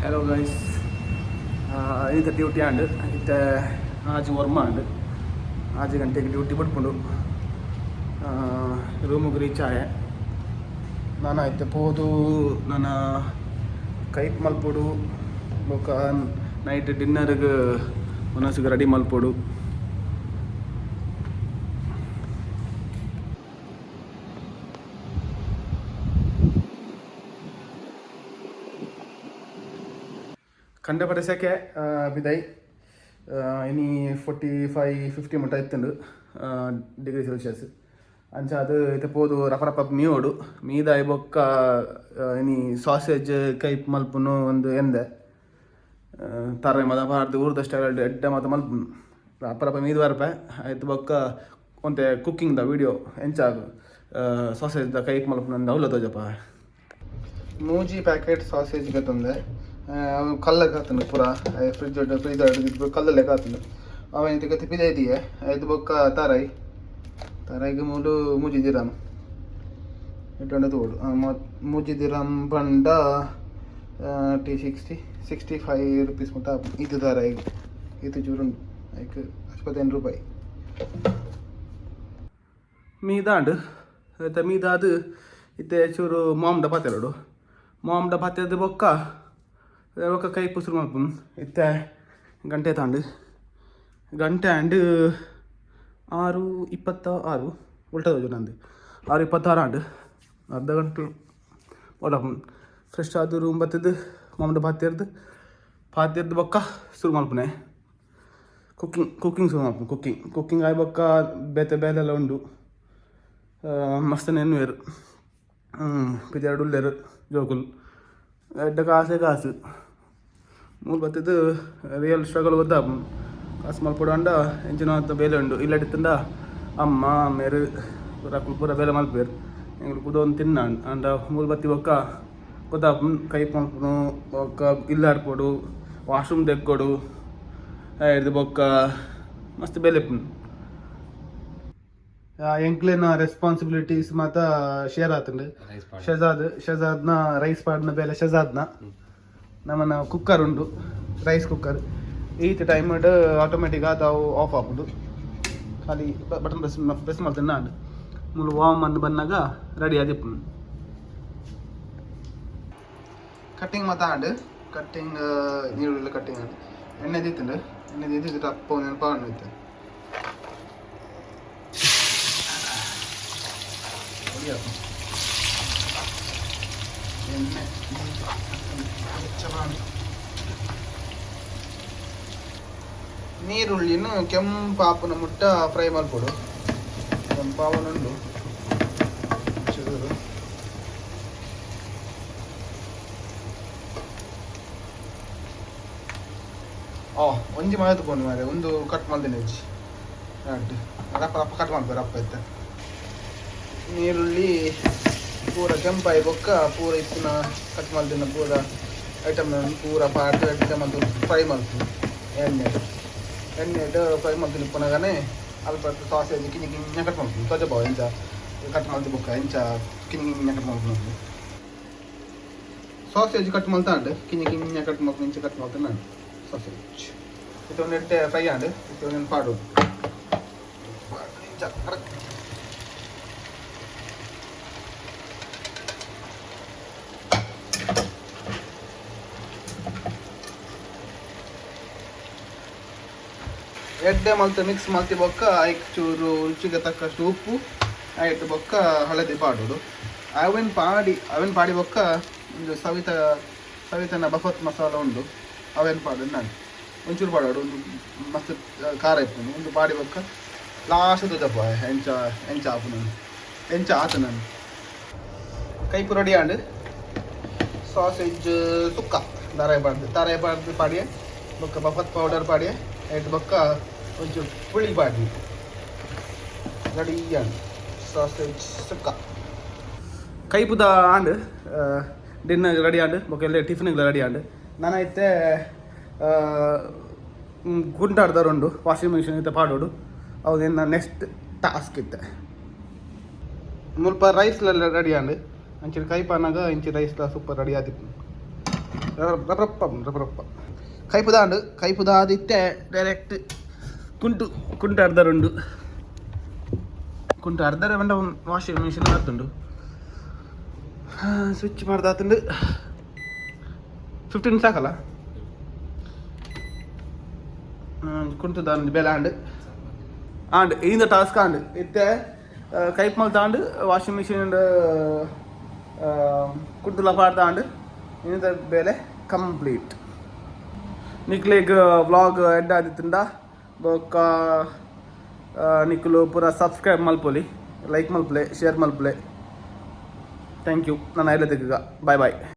Hello guys, ഇത് duty and ಇತ್ತೆ ಆಜು ವರ್ಮ ಆಂಡ್ 5 ಗಂಟೆಗೆ ಡ್ಯೂಟಿ ಬಿಟ್ಕೊಂಡು ರೂಮಿಗೆ ರೀಚ್ ಆಯೆ. ನಾನು ಆಯ್ತು ಪೋದು ನನ್ನ ಕೈಪ್ ಮಲ್ಪೋಡು ಬೊಕ ನೈಟ್ ಡಿನ್ನರ್ಗೆ ಮನಸ್ಸಿಗೆ ರೆಡಿ ಮಲ್ಪೋಡು. ಕಂಡಪಟ್ಟ ಸೆಕೆ ಬಿದೈ ಇನಿ 45-50 ಮುಟ್ಟ ಇತ್ತುಂಡು ಡಿಗ್ರಿ ಸೆಲ್ಸಿಯಸ್. ಅಂಚ ಅದು ಇತ್ತೆ ಪೋದು ರಪ ರಪ ಮೀವೋಡು ಮೀದಾಯಿ ಬೊಕ್ಕ ಇನಿ ಸಾಸೇಜ್ ಕೈಪ್ ಮಲ್ಪುನು ಒಂದು ಎಂದೆ ತರ್ರೆ ಮದ ಪಾರ್ದು ಊರ್ದಷ್ಟ ಎಡ್ಡೆ ಮಾತ ಮಲ್ಪುನು ರಪ ರಪ ಮೀದು ಬರ್ಪೆ ಆಯ್ತು. ಬೊಕ್ಕ ಒಂತೆ ಕುಕ್ಕಿಂಗ್ದ ವೀಡಿಯೋ ಎಂಚಾಗು ಸಾಸೇಜ್ದ ಕೈಪ್ ಮಲ್ಪುನು ಅಂದ ಅವಲ ತೋಜಪ್ಪ. 3 ಪ್ಯಾಕೆಟ್ ಸಾಸೇಜ್ಗೆ ತಂದೆ ಕಲ್ಲ ಕಾತನು ಪೂರ ಫ್ರಿಜ್ ಕಲ್ಲಲ್ಲೇ ಕಾತನು ಅವನ ಕತ್ತಿ ಪಿದೆ ಇದೆಯೇ ಐದು ಬೊಕ್ಕ ತಾರಾಯಿಗೆ ಮೂಲು ಮೂಜಿ ದಿರಾಮ್ ಇಟ್ಟೊಂಡೆ ತೋಡು ಮೂಜಿ ದಿರಾಮ್ ಬಂಡ $65 ಮುಟ್ಟ ಇದು ತಾರಾಯಿಗೆ ಇದು ಚೂರುಂಡು ಐಕ್ 65 ರೂಪಾಯಿ ಮೀದಾಂಡು ಆಯ್ತಾ. ಮೀದಾದು ಇತ್ತೆ ಚೂರು ಮಾಮ್ಡ ಪಾತೆರೋಡು ಮಾಮ್ಡ ಪಾತೆದ ಬೊಕ್ಕ ఒక ಕೈ ಪುಸ್ರು ಮಲ್ಪುನು ಇತ್ತೆ ಗಂಟೆ ತಾಂಡು ಗಂಟೆ ಆಂಡ್ 6:26 ಉಲ್ಟದೋಜು ನಂದು 6:26 ಆಂಡ್ ಅರ್ಧ ಗಂಟೆ ಓಡಾಪುನು. ಫ್ರೆಶ್ ಆದು ರೂಮ್ ಬತ್ತದು ಮಮ್ಮದ ಪಾತ್ಯರ್ದು ಬೊಕ್ಕ ಶುರು ಮಲ್ಪುನೆ ಕುಕ್ಕಿಂಗ್ ಶುರು ಮಲ್ಪುನು. ಕುಕ್ಕಿಂಗ್ ಆಯ್ ಬೊಕ್ಕ ಬೇಲೆಲ್ಲ ಉಂಡು ಮಸ್ತ್ ನೆನ್ವೇರು ಪಿದೆರಡು ಉಲ್ಲೇರು ಜೋಕುಲು ಎಡ್ಡ ಕಾಸು ಮೂರು ಬತ್ತದು ರಿಯಲ್ ಸ್ಟ್ರಗಲ್ ಗೊತ್ತಾಪು. ಕಾಸು ಮಲ್ಪಡು ಅಂಡ ಎಂಚಿನ ಬೇಲೆ ಉಂಡು ಇಲ್ಲಡಿತ್ತಂಡ ಅಮ್ಮ ಮೇರು ಪೂರ ಬೇಲೆ ಮಲ್ಪೇರು ಎಂಗ್ಳು ಕುದೊಂದು ತಿನ್ನ ಅಂಡ ಮೂರು ಬತ್ತಿ ಬೊಕ್ಕ ಗೊತ್ತಾಪು ಕೈ ಮಲ್ಪುನು ಬೊಕ್ಕ ಇಲ್ಲಾಡ್ಕೊಡು ವಾಶ್ರೂಮ್ ತೆಕ್ಕೊಡು ಇದು ಬೊಕ್ಕ ಮಸ್ತ್ ಬೇಲೆ ಇಪ್ಪುನು. ಎಂಕ್ಲೆನ ರೆಸ್ಪಾನ್ಸಿಬಿಲಿಟೀಸ್ ಮಾತ ಶೇರ್ ಆತುಂಡು. ಶಜಾದ್ನ ರೈಸ್ ಪಾಡ್ನ ಬೇಲೆ ಶಜಾದ್ನ ನಮ್ಮನ ಕುಕ್ಕರ್ ಉಂಡು ರೈಸ್ ಕುಕ್ಕರ್ ಈತ ಟೈಮ್ ಆಟೋಮೆಟಿಕ್ ಅವು ಆಫ್ ಆಪುಡು ಖಾಲಿ ಬಟನ್ ಪ್ರೆಸ್ ಮಾಡ್ತೇನೆ ನಾನು ಮೂಲ ವಾಮ್ ಅಂದು ಬಂದಾಗ ರೆಡಿ ಆದಿಪ್ಪು. ಕಟ್ಟಿಂಗ್ ಮಾತ ಆಂಡು ಕಟ್ಟಿಂಗ್ ನೀರುಳ್ಳಿ ಕಟ್ಟಿಂಗ್ ಆಂಡು ಎಣ್ಣೆ ದಿತ್ತುಂಡು ಎಣ್ಣೆ ದಿದ್ದು ಅಪ್ಪ ನೆನಪಾಂಡು ಇತ್ತು ಎಣ್ಣೆ ನೀರುಳ್ಳಿನ ಕೆಂಪಾಪುನ ಮುಟ್ಟ ಫ್ರೈ ಮಲ್ಪೊಡು. ಕೆಂಪಾವನುಂಡು ಒಂಜಿ ಮಳೆ ತಗೊಂಡು ಮಾರೆ ಒಂದು ಕಟ್ ಮಾಡ್ದೇನೆ ಹೆಜ್ಜಿ ರಪ್ಪ ರಪ್ಪ ಕಟ್ ಮಾಡ್ಬೇಕು ರಪ್ಪ ಇತ್ತ. ನೀರುಳ್ಳಿ ಪೂರ ಕೆಂಪಾಯಿ ಬೊಕ್ಕ ಪೂರ ಇತ್ತಿನ ಕಟ್ ಮಾಡ್ದಿನ ಪೂರ ಐಟಮ್ ಪೂರ ಪಾಡ್ದು ಐಟಮ್ ಅದು ಫ್ರೈ ಮಾಡ್ತೀನಿ ಎಣ್ಣೆಡು ಫ್ರೈ ಮಾಡ್ತೀನಿ. ಪುನಗನೆ ಅಲ್ಪ ಸಾಸೇಜ್ ಕಿನ್ನ ಕಟ್ ಮಾಡ್ತೀನಿ ತೊಜಬಾವ ಎಂಚ ಕಟ್ ಮಾಡ್ದು ಬೊಕ್ಕ ಎಂಚ ಕಿನ್ನ ಕಟ್ ಮಾಡ್ತೀನಿ. ಸಾಸೇಜ್ ಕಟ್ ಮಾಡ್ತಾಂಡು ಕಿನ್ನ ಕಟ್ ಮಾಡ್ತೀನಿ ಇಂಚ ಕಟ್ ಮಾಡ್ತೀನಿ ನಾನು ಸಾಸೇಜ್ ಇದೊಂದು ಎಟ್ಟೆ ಫ್ರೈ ಆಂಡು ಇದೊಂದು ಪಾಡು ಕರೆಕ್ಟ್. ಎಡ್ಡೆ ಮಲ್ತು ಮಿಕ್ಸ್ ಮಲ್ತಿ ಬೊಕ್ಕ ಐಕ್ ಚೂರು ರುಚಿಗೆ ತಕ್ಕಷ್ಟು ಉಪ್ಪು ಆಯ್ತು ಬೊಕ್ಕ ಹಳದಿ ಪಾಡೋದು. ಅವೇನು ಪಾಡಿ ಬೊಕ್ಕ ಒಂದು ಸವಿತನ ಬಫತ್ ಮಸಾಲ ಉಂಡು ಅವೇನು ಪಾಡೋದು ನಾನು ಒಂಚೂರು ಪಾಡೋಡು ಒಂದು ಮಸ್ತ್ ಖಾರ ಇಪ್ಪು ಒಂದು ಪಾಡಿ ಬೊಕ್ಕ ಲಾಸ್ಟ್ ತುದಪ್ಪ ಎಂಚ ಆಪು ನಾನು ಎಂಚ ಆತು ನಾನು ಕೈಪು ರೆಡಿ ಆಂಡು ಸಾಸೇಜ್ ಸುಕ್ಕ ತಾರಾಯಿ ಪಾಡ್ದು ಪಾಡಿಯೇ ಬೊಕ್ಕ ಬಫತ್ ಪೌಡರ್ ಪಾಡಿಯೇ ಆಯ್ತು ಬೊಕ್ಕ ಒಂಚೂರು ಪುಳಿ ಪಾಡಿ ರೆಡಿ ಆಂಡ್ ಸಾಸೇಜ್ ಸುಕ್ಕ ಕೈಪುದ ಆಂಡ್ ಡಿನ್ನರ್ ರೆಡಿ ಆಂಡ್ ಬೊಕ್ಕ ಎಲ್ಲ ಟಿಫಿನ್ಗೆ ರೆಡಿ ಆಂಡ್ ನಾನೈತೆ ಗುಂಟಾಡ್ದಾರುಂಡು ವಾಷಿಂಗ್ ಮಿಷಿನ್ ಇತ್ತೆ ಪಾಡೋಡು ಅದೇನು ನೆಕ್ಸ್ಟ್ ಟಾಸ್ಕ್ ಇತ್ತೆ ಮುಲ್ಪ ರೈಸ್ಲೆಲ್ಲ ರೆಡಿ ಆಂಡ್ ಅಂಚಿನ ಕೈಪಾನಾಗ ಇಂಚಿ ರೈಸ್ಲ ಸೂಪರ್ ರೆಡಿ ಆದಿಪ್ಪು. ರಪ್ಪ ಕೈಪುದಾದಿತ್ತೆ ಡೈರೆಕ್ಟ್ ಕುಂಟು ಅರ್ಧರುಂಡು ಕುಂಟು ಅರ್ಧರ ಬಂಡ ವಾಷಿಂಗ್ ಮಿಷಿನ್ ಮಾಡ್ತುಂಡು ಸ್ವಿಚ್ ಮಾಡ್ದಾತುಂಡು 15 ಸಾಕಲ್ಲ ಕುಂಟು ಬೆಲೆ ಆಂಡ್ ಇಂದ ಟಾಸ್ಕ್ ಆಂಡ್ ಇತ್ತೆ ಕೈಪ್ ಮಲ್ ತಾಂಡು ವಾಷಿಂಗ್ ಮಿಷಿನ್ ಕುಂಟುಲ ಪಾಡ್ತಾಂಡು ಇಂದ ಬೆಲೆ ಕಂಪ್ಲೀಟ್ ನಿಕ್ಲೆಗ್ ವ್ಲಾಗ್ ಎಡ್ಡ ಆದಿತ್ತುಂಡ ಬೊಕ್ಕ ನಿಕ್ಲು ಪೂರ ಸಬ್ಸ್ಕ್ರೈಬ್ ಮಲ್ಪೊಲಿ ಲೈಕ್ ಮಲ್ಪಲೆ ಶೇರ್ ಮಲ್ಪಲೆ ಥ್ಯಾಂಕ್ ಯು ನಾನು ಐಲ ತೆಗ್ಗ ಬಾಯ್